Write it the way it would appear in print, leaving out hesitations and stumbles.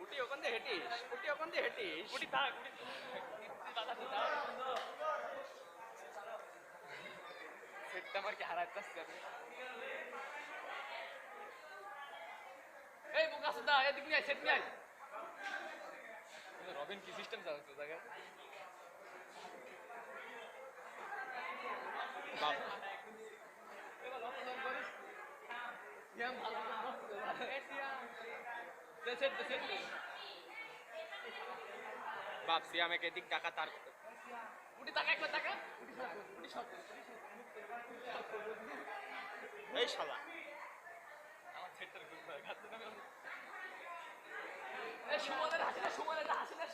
উটি ওখান দিয়ে হেঁটিস, উটি ওখান দিয়ে হেঁটিস। উটি থাক, বাধা থাক। সেটটা আমার কি হারাতে আসছে? এই বোকা সুদা, এদিক নিয়ে আয়, সেট নিয়ে আয়। রবিন কি সিস্টেম চালাচ্ছে জায়গায়? বাপ বাপ সিয়ামেকে এদিক টাকা তার উঠি টাকা একবার টাকা এই শালা সুমনের হাসি না, সুমনের হাসি না।